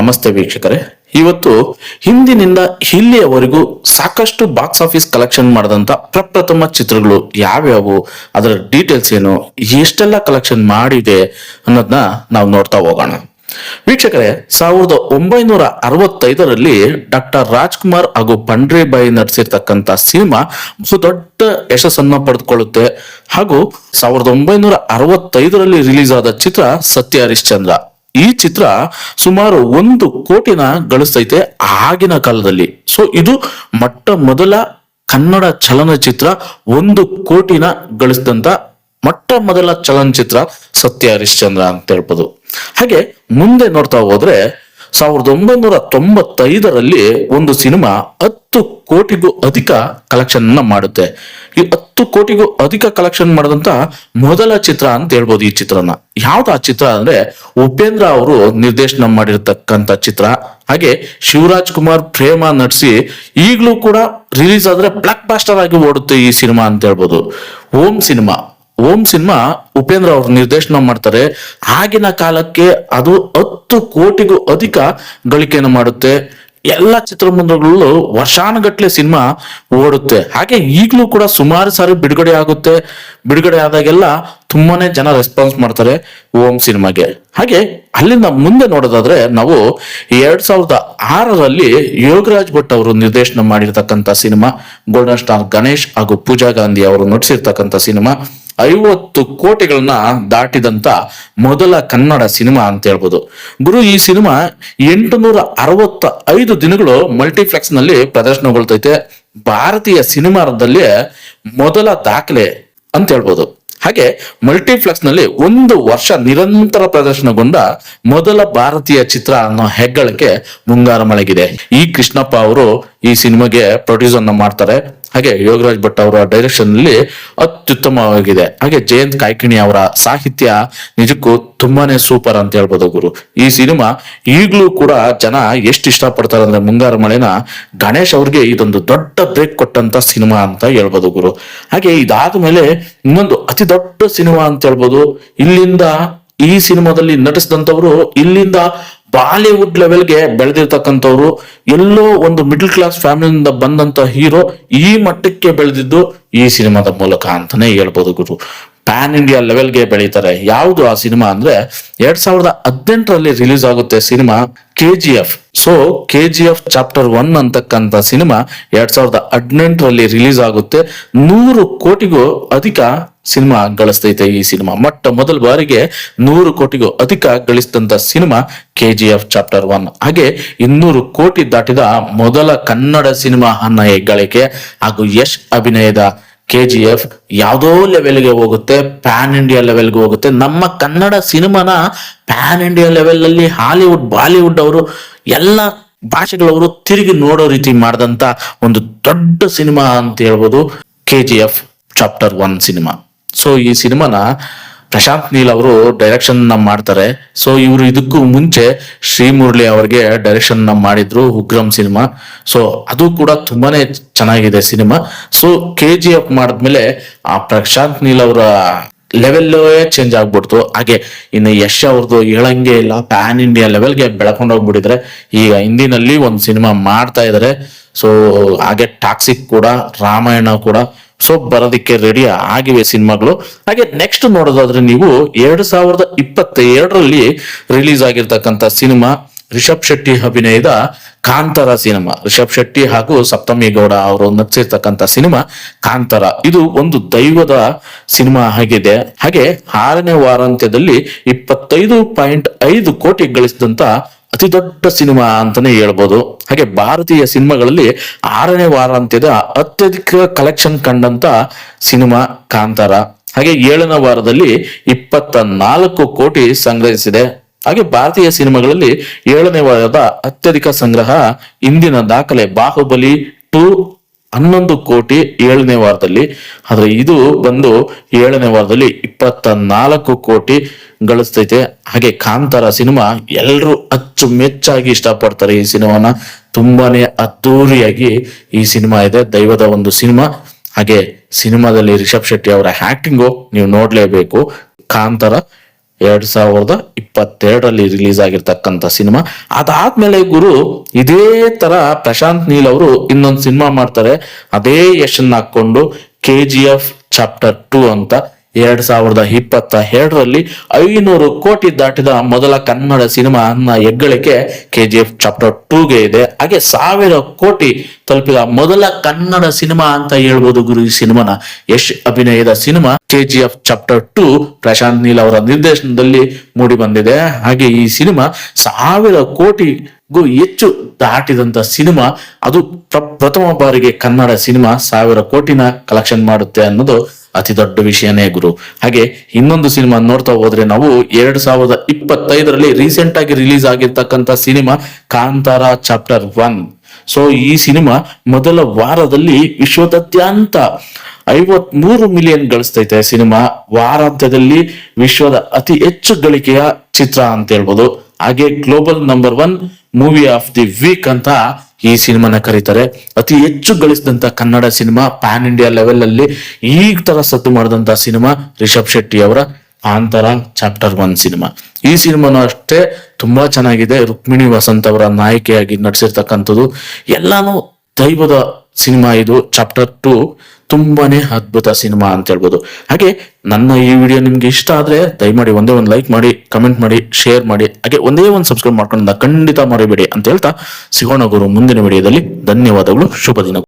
ನಮಸ್ತೆ ವೀಕ್ಷಕರೇ. ಇವತ್ತು ಹಿಂದಿನಿಂದ ಇಲ್ಲಿಯವರೆಗೂ ಸಾಕಷ್ಟು ಬಾಕ್ಸ್ ಆಫೀಸ್ ಕಲೆಕ್ಷನ್ ಮಾಡಿದಂತ ಪ್ರಪ್ರಥಮ ಚಿತ್ರಗಳು ಯಾವ್ಯಾವು, ಅದರ ಡೀಟೇಲ್ಸ್ ಏನು, ಎಷ್ಟೆಲ್ಲ ಕಲೆಕ್ಷನ್ ಮಾಡಿದೆ ಅನ್ನೋದನ್ನ ನಾವು ನೋಡ್ತಾ ಹೋಗೋಣ. ವೀಕ್ಷಕರೇ, 1965ರಲ್ಲಿ ಡಾಕ್ಟರ್ ರಾಜ್ಕುಮಾರ್ ಹಾಗೂ ಪಂಡ್ರಿಬಾಯಿ ನಟಿಸಿರ್ತಕ್ಕಂಥ ಸಿನಿಮಾ ದೊಡ್ಡ ಯಶಸ್ಸನ್ನ ಪಡೆದುಕೊಳ್ಳುತ್ತೆ. ಹಾಗೂ 1965ರಲ್ಲಿ ರಿಲೀಸ್ ಆದ ಚಿತ್ರ ಸತ್ಯ ಹರಿಶ್ಚಂದ್ರ. ಈ ಚಿತ್ರ ಸುಮಾರು 1 ಕೋಟಿನ ಗಳಿಸ್ತೈತೆ ಆಗಿನ ಕಾಲದಲ್ಲಿ. ಸೊ ಇದು ಮೊಟ್ಟ ಮೊದಲ ಕನ್ನಡ ಚಲನಚಿತ್ರ 1 ಕೋಟಿನ ಗಳಿಸಿದಂತ ಮೊಟ್ಟ ಮೊದಲ ಚಲನಚಿತ್ರ ಸತ್ಯ ಹರಿಶ್ಚಂದ್ರ ಅಂತ ಹೇಳ್ಬೋದು. ಹಾಗೆ ಮುಂದೆ ನೋಡ್ತಾ ಹೋದ್ರೆ 1995ರಲ್ಲಿ ಒಂದು ಸಿನಿಮಾ 10 ಕೋಟಿಗೂ ಅಧಿಕ ಕಲೆಕ್ಷನ್ ಮಾಡುತ್ತೆ. ಈ 10 ಕೋಟಿಗೂ ಅಧಿಕ ಕಲೆಕ್ಷನ್ ಮಾಡಿದಂತ ಮೊದಲ ಚಿತ್ರ ಅಂತ ಹೇಳ್ಬೋದು ಈ ಚಿತ್ರನ. ಯಾವ್ದು ಆ ಚಿತ್ರ ಅಂದ್ರೆ ಉಪೇಂದ್ರ ಅವರು ನಿರ್ದೇಶನ ಮಾಡಿರ್ತಕ್ಕಂಥ ಚಿತ್ರ. ಹಾಗೆ ಶಿವರಾಜ್ ಕುಮಾರ್ ಪ್ರೇಮ ನಟಿಸಿ ಈಗಲೂ ಕೂಡ ರಿಲೀಸ್ ಆದ್ರೆ ಬ್ಲಾಕ್ ಬಾಸ್ಟರ್ ಆಗಿ ಓಡುತ್ತೆ ಈ ಸಿನಿಮಾ ಅಂತ ಹೇಳ್ಬೋದು. ಓಂ ಸಿನಿಮಾ ಉಪೇಂದ್ರ ಅವರು ನಿರ್ದೇಶನ ಮಾಡ್ತಾರೆ. ಆಗಿನ ಕಾಲಕ್ಕೆ ಅದು 10 ಕೋಟಿಗೂ ಅಧಿಕ ಗಳಿಕೆಯನ್ನು ಮಾಡುತ್ತೆ. ಎಲ್ಲ ಚಿತ್ರಮಂದಿರಗಳಲ್ಲೂ ವರ್ಷಾನುಗಟ್ಲೆ ಸಿನಿಮಾ ಓಡುತ್ತೆ. ಹಾಗೆ ಈಗಲೂ ಕೂಡ ಸುಮಾರು ಸಾರಿ ಬಿಡುಗಡೆ ಆಗುತ್ತೆ. ಬಿಡುಗಡೆ ಆದಾಗೆಲ್ಲ ತುಂಬಾನೇ ಜನ ರೆಸ್ಪಾನ್ಸ್ ಮಾಡ್ತಾರೆ ಓಂ ಸಿನಿಮಾಗೆ. ಹಾಗೆ ಅಲ್ಲಿಂದ ಮುಂದೆ ನೋಡೋದಾದ್ರೆ ನಾವು 2006ರಲ್ಲಿ ಯೋಗರಾಜ್ ಭಟ್ ಅವರು ನಿರ್ದೇಶನ ಮಾಡಿರ್ತಕ್ಕಂಥ ಸಿನಿಮಾ ಗೋಲ್ಡನ್ ಸ್ಟಾರ್ ಗಣೇಶ್ ಹಾಗೂ ಪೂಜಾ ಗಾಂಧಿ ಅವರು ನಟಿಸಿರ್ತಕ್ಕಂಥ ಸಿನಿಮಾ 50 ಕೋಟಿಗಳನ್ನ ದಾಟಿದಂತ ಮೊದಲ ಕನ್ನಡ ಸಿನಿಮಾ ಅಂತ ಹೇಳ್ಬೋದು. ಗುರು, ಈ ಸಿನಿಮಾ 865 ದಿನಗಳು ಮಲ್ಟಿಪ್ಲೆಕ್ಸ್ ನಲ್ಲಿ ಪ್ರದರ್ಶನಗೊಳ್ತೈತೆ. ಭಾರತೀಯ ಸಿನಿಮಾದಲ್ಲಿ ಮೊದಲ ದಾಖಲೆ ಅಂತ ಹೇಳ್ಬೋದು. ಹಾಗೆ ಮಲ್ಟಿಪ್ಲೆಕ್ಸ್ ನಲ್ಲಿ 1 ವರ್ಷ ನಿರಂತರ ಪ್ರದರ್ಶನಗೊಂಡ ಮೊದಲ ಭಾರತೀಯ ಚಿತ್ರ ಅನ್ನೋ ಹೆಗ್ಗಳಿಕೆ ಮುಂಗಾರು ಮಳೆಗಿದೆ. ಈ ಕೃಷ್ಣಪ್ಪ ಅವರು ಈ ಸಿನಿಮಾಗೆ ಪ್ರೊಡ್ಯೂಸ್ ಅನ್ನ ಮಾಡ್ತಾರೆ. ಹಾಗೆ ಯೋಗರಾಜ್ ಭಟ್ ಅವರ ಡೈರೆಕ್ಷನ್ ನಲ್ಲಿ ಅತ್ಯುತ್ತಮವಾಗಿದೆ. ಹಾಗೆ ಜಯಂತ್ ಕಾಯ್ಕಿಣಿ ಅವರ ಸಾಹಿತ್ಯ ನಿಜಕ್ಕೂ ತುಂಬಾನೇ ಸೂಪರ್ ಅಂತ ಹೇಳ್ಬೋದು ಗುರು. ಈ ಸಿನಿಮಾ ಈಗ್ಲೂ ಕೂಡ ಜನ ಎಷ್ಟು ಇಷ್ಟಪಡ್ತಾರೆ ಅಂದ್ರೆ ಮುಂಗಾರು ಮಳೆನ ಗಣೇಶ್ ಅವ್ರಿಗೆ ಇದೊಂದು ದೊಡ್ಡ ಬ್ರೇಕ್ ಕೊಟ್ಟಂತ ಸಿನಿಮಾ ಅಂತ ಹೇಳ್ಬೋದು ಗುರು. ಹಾಗೆ ಇದಾದ್ಮೇಲೆ ಇನ್ನೊಂದು ಅತಿ ದೊಡ್ಡ ಸಿನಿಮಾ ಅಂತ ಹೇಳ್ಬೋದು. ಇಲ್ಲಿಂದ ಈ ಸಿನಿಮಾದಲ್ಲಿ ನಟಿಸಿದಂತವ್ರು ಇಲ್ಲಿಂದ ಬಾಲಿವುಡ್ ಲೆವೆಲ್ಗೆ ಬೆಳೆದಿರ್ತಕ್ಕಂಥವ್ರು, ಎಲ್ಲೋ ಒಂದು ಮಿಡಲ್ ಕ್ಲಾಸ್ ಫ್ಯಾಮಿಲಿಯಿಂದ ಬಂದಂತ ಹೀರೋ ಈ ಮಟ್ಟಕ್ಕೆ ಬೆಳೆದಿದ್ದು ಈ ಸಿನಿಮಾದ ಮೂಲಕ ಅಂತಾನೆ ಹೇಳ್ಬೋದು ಗುರು. ಪ್ಯಾನ್ ಇಂಡಿಯಾ ಲೆವೆಲ್ಗೆ ಬೆಳೀತಾರೆ. ಯಾವುದು ಆ ಸಿನಿಮಾ ಅಂದ್ರೆ 2018ರಲ್ಲಿ ರಿಲೀಸ್ ಆಗುತ್ತೆ cinema KGF. So KGF chapter 1 ಅಂತಕ್ಕಂಥ ಸಿನಿಮಾ 2018ರಲ್ಲಿ ರಿಲೀಸ್ ಆಗುತ್ತೆ. 100 ಕೋಟಿಗೂ ಅಧಿಕ ಸಿನಿಮಾ ಗಳಿಸ್ತೈತೆ ಈ ಸಿನಿಮಾ. ಮೊಟ್ಟ ಮೊದಲ ಬಾರಿಗೆ 100 ಕೋಟಿಗೂ ಅಧಿಕ ಗಳಿಸಿದಂತ ಸಿನಿಮಾ KGF ಚಾಪ್ಟರ್ 1. ಹಾಗೆ 200 ಕೋಟಿ ದಾಟಿದ ಮೊದಲ ಕನ್ನಡ ಸಿನಿಮಾ ಅನ್ನೋ ಹೆಗ್ಗಳಿಕೆ ಹಾಗೂ ಯಶ್ ಅಭಿನಯದ KGF ಯಾವುದೋ ಲೆವೆಲ್ಗೆ ಹೋಗುತ್ತೆ, ಪ್ಯಾನ್ ಇಂಡಿಯಾ ಲೆವೆಲ್ಗೆ ಹೋಗುತ್ತೆ. ನಮ್ಮ ಕನ್ನಡ ಸಿನಿಮಾನ ಪ್ಯಾನ್ ಇಂಡಿಯಾ ಲೆವೆಲ್ ಅಲ್ಲಿ ಹಾಲಿವುಡ್ ಬಾಲಿವುಡ್ ಅವರು ಎಲ್ಲ ಭಾಷೆಗಳವರು ತಿರುಗಿ ನೋಡೋ ರೀತಿ ಮಾಡಿದಂತ ಒಂದು ದೊಡ್ಡ ಸಿನಿಮಾ ಅಂತ ಹೇಳ್ಬೋದು KGF ಚಾಪ್ಟರ್ 1 ಸಿನಿಮಾ. ಸೊ ಈ ಸಿನಿಮಾನ ಪ್ರಶಾಂತ್ ನೀಲ್ ಅವರು ಡೈರೆಕ್ಷನ್ ಮಾಡ್ತಾರೆ. ಸೊ ಇವರು ಇದಕ್ಕೂ ಮುಂಚೆ ಶ್ರೀಮುರಳಿ ಅವರಿಗೆ ಡೈರೆಕ್ಷನ್ ಮಾಡಿದ್ರು ಉಗ್ರಂ ಸಿನಿಮಾ. ಸೊ ಅದು ಕೂಡ ತುಂಬಾನೇ ಚೆನ್ನಾಗಿದೆ ಸಿನಿಮಾ. ಸೊ KGF ಮಾಡಿದ್ಮೇಲೆ ಆ ಪ್ರಶಾಂತ್ ನೀಲ್ ಅವರ ಲೆವೆಲ್ ಚೇಂಜ್ ಆಗ್ಬಿಡ್ತು. ಹಾಗೆ ಇನ್ನು ಯಶ್ ಅವ್ರದ್ದು ಹೇಳಂಗೆ ಇಲ್ಲ, ಪ್ಯಾನ್ ಇಂಡಿಯಾ ಲೆವೆಲ್ಗೆ ಬೆಳ್ಕೊಂಡು ಹೋಗ್ಬಿಟ್ಟಿದ್ರೆ. ಈಗ ಹಿಂದಿನಲ್ಲಿ ಒಂದು ಸಿನಿಮಾ ಮಾಡ್ತಾ ಇದಾರೆ. ಸೊ ಹಾಗೆ ಟಾಕ್ಸಿಕ್ ಕೂಡ, ರಾಮಾಯಣ ಕೂಡ ಸೊ ಬರೋದಿಕ್ಕೆ ರೆಡಿ ಆಗಿವೆ ಸಿನಿಮಾಗಳು. ಹಾಗೆ ನೆಕ್ಸ್ಟ್ ನೋಡೋದಾದ್ರೆ ನೀವು 2022ರಲ್ಲಿ ರಿಲೀಸ್ ಆಗಿರ್ತಕ್ಕಂಥ ಸಿನಿಮಾ ರಿಷಬ್ ಶೆಟ್ಟಿ ಅಭಿನಯದ ಕಾಂತಾರ ಸಿನಿಮಾ. ರಿಷಬ್ ಶೆಟ್ಟಿ ಹಾಗೂ ಸಪ್ತಮಿ ಗೌಡ ಅವರು ನಟಿಸಿರ್ತಕ್ಕಂಥ ಸಿನಿಮಾ ಕಾಂತಾರ. ಇದು ಒಂದು ದೈವದ ಸಿನಿಮಾ ಆಗಿದೆ. ಹಾಗೆ 6ನೇ ವಾರಾಂತ್ಯದಲ್ಲಿ 25.5 ಕೋಟಿ ಗಳಿಸಿದಂತ ಅತಿ ದೊಡ್ಡ ಸಿನಿಮಾ ಅಂತಾನೆ ಹೇಳ್ಬೋದು. ಹಾಗೆ ಭಾರತೀಯ ಸಿನಿಮಾಗಳಲ್ಲಿ 6ನೇ ವಾರಾಂತ್ಯದ ಅತ್ಯಧಿಕ ಕಲೆಕ್ಷನ್ ಕಂಡಂತ ಸಿನಿಮಾ ಕಾಂತಾರ. ಹಾಗೆ 7ನೇ ವಾರದಲ್ಲಿ 24 ಕೋಟಿ ಸಂಗ್ರಹಿಸಿದೆ. ಹಾಗೆ ಭಾರತೀಯ ಸಿನಿಮಾಗಳಲ್ಲಿ 7ನೇ ವಾರದ ಅತ್ಯಧಿಕ ಸಂಗ್ರಹ ಇಂದಿನ ದಾಖಲೆ ಬಾಹುಬಲಿ 2 11 ಕೋಟಿ 7ನೇ ವಾರದಲ್ಲಿ. ಆದ್ರೆ ಇದು ಬಂದು 7ನೇ ವಾರದಲ್ಲಿ 24 ಕೋಟಿ ಗಳಿಸ್ತೈತೆ. ಹಾಗೆ ಕಾಂತಾರ ಸಿನಿಮಾ ಎಲ್ಲರೂ ಅಚ್ಚುಮೆಚ್ಚಾಗಿ ಇಷ್ಟಪಡ್ತಾರೆ. ಈ ಸಿನಿಮಾನ ತುಂಬಾನೇ ಅದ್ದೂರಿಯಾಗಿ ಈ ಸಿನಿಮಾ ಇದೆ, ದೈವದ ಒಂದು ಸಿನಿಮಾ. ಹಾಗೆ ಸಿನಿಮಾದಲ್ಲಿ ರಿಷಬ್ ಶೆಟ್ಟಿ ಅವರ ಆಕ್ಟಿಂಗು ನೀವು ನೋಡ್ಲೇಬೇಕು. ಕಾಂತಾರ 2022ರಲ್ಲಿ ರಿಲೀಸ್ ಆಗಿರ್ತಕ್ಕಂಥ ಸಿನಿಮಾ. ಅದಾದ್ಮೇಲೆ ಗುರು ಇದೇ ತರ ಪ್ರಶಾಂತ್ ನೀಲ್ ಅವರು ಇನ್ನೊಂದು ಸಿನಿಮಾ ಮಾಡ್ತಾರೆ, ಅದೇ ಯಶನ್ನ ಹಾಕೊಂಡು KGF ಚಾಪ್ಟರ್ 2 ಅಂತ. 2022ರಲ್ಲಿ 500 ಕೋಟಿ ದಾಟಿದ ಮೊದಲ ಕನ್ನಡ ಸಿನಿಮಾ ಅನ್ನ ಹೆಗ್ಗಳಿಕೆ KGF ಚಾಪ್ಟರ್ 2ಗೆ ಇದೆ. ಹಾಗೆ 1000 ಕೋಟಿ ತಲುಪಿದ ಮೊದಲ ಕನ್ನಡ ಸಿನಿಮಾ ಅಂತ ಹೇಳ್ಬೋದು ಗುರು ಈ ಸಿನಿಮಾನ. ಯಶ್ ಅಭಿನಯದ cinema KGF chapter 2 Prashanth Neel ಅವರ ನಿರ್ದೇಶನದಲ್ಲಿ ಮೂಡಿ ಬಂದಿದೆ. ಹಾಗೆ ಈ ಸಿನಿಮಾ 1000 ಕೋಟಿಗೂ ಹೆಚ್ಚು ದಾಟಿದಂತ ಸಿನಿಮಾ. ಅದು ಪ್ರಥಮ ಬಾರಿಗೆ ಕನ್ನಡ ಸಿನಿಮಾ 1000 ಕೋಟಿನ ಕಲೆಕ್ಷನ್ ಮಾಡುತ್ತೆ ಅನ್ನೋದು ಅತಿ ದೊಡ್ಡ ವಿಷಯನೇ ಗುರು. ಹಾಗೆ ಇನ್ನೊಂದು ಸಿನಿಮಾ ನೋಡ್ತಾ ಹೋದ್ರೆ ನಾವು 2025ರಲ್ಲಿ ರೀಸೆಂಟ್ ಆಗಿ ರಿಲೀಸ್ ಆಗಿರ್ತಕ್ಕಂಥ ಸಿನಿಮಾ ಕಾಂತಾರ ಚಾಪ್ಟರ್ 1. ಸೊ ಈ ಸಿನಿಮಾ ಮೊದಲ ವಾರದಲ್ಲಿ ವಿಶ್ವದಾದ್ಯಂತ 53 ಮಿಲಿಯನ್ ಗಳಿಸ್ತೈತೆ. ಸಿನಿಮಾ ವಾರಾಂತ್ಯದಲ್ಲಿ ವಿಶ್ವದ ಅತಿ ಹೆಚ್ಚು ಗಳಿಕೆಯ ಚಿತ್ರ ಅಂತ ಹೇಳ್ಬೋದು. ಹಾಗೆ global number 1 movie of the week ಅಂತ ಈ ಸಿನಿಮಾನ ಕರೀತಾರೆ. ಅತಿ ಹೆಚ್ಚು ಗಳಿಸಿದಂತ Kannada cinema pan India level ಅಲ್ಲಿ ಈ ತರ ಸದ್ದು ಮಾಡಿದಂತ ಸಿನಿಮಾ ರಿಷಬ್ ಶೆಟ್ಟಿ ಅವರ ಕಾಂತಾರ ಚಾಪ್ಟರ್ 1 ಸಿನಿಮಾ. ಈ ಸಿನಿಮಾನು ಅಷ್ಟೇ ತುಂಬಾ ಚೆನ್ನಾಗಿದೆ. ರುಕ್ಮಿಣಿ ವಸಂತ್ ಅವರ ನಾಯಕಿಯಾಗಿ ನಟಿಸಿರ್ತಕ್ಕಂಥದ್ದು ಎಲ್ಲಾನು ದೈವದ ಸಿನಿಮಾ. ಇದು ಚಾಪ್ಟರ್ 2 ತುಂಬಾನೇ ಅದ್ಭುತ ಸಿನಿಮಾ ಅಂತ ಹೇಳ್ಬೋದು. ಹಾಗೆ ನನ್ನ ಈ ವಿಡಿಯೋ ನಿಮ್ಗೆ ಇಷ್ಟ ಆದ್ರೆ ದಯಮಾಡಿ ಒಂದೇ ಒಂದು ಲೈಕ್ ಮಾಡಿ, ಕಮೆಂಟ್ ಮಾಡಿ, ಶೇರ್ ಮಾಡಿ, ಹಾಗೆ ಒಂದೇ ಒಂದು ಸಬ್ಸ್ಕ್ರೈಬ್ ಮಾಡ್ಕೊಂಡು ಖಂಡಿತ ಮರಿಬೇಡಿ ಅಂತ ಹೇಳ್ತಾ ಸಿಗೋಣ ಗುರು ಮುಂದಿನ ವಿಡಿಯೋದಲ್ಲಿ. ಧನ್ಯವಾದಗಳು, ಶುಭ ದಿನ.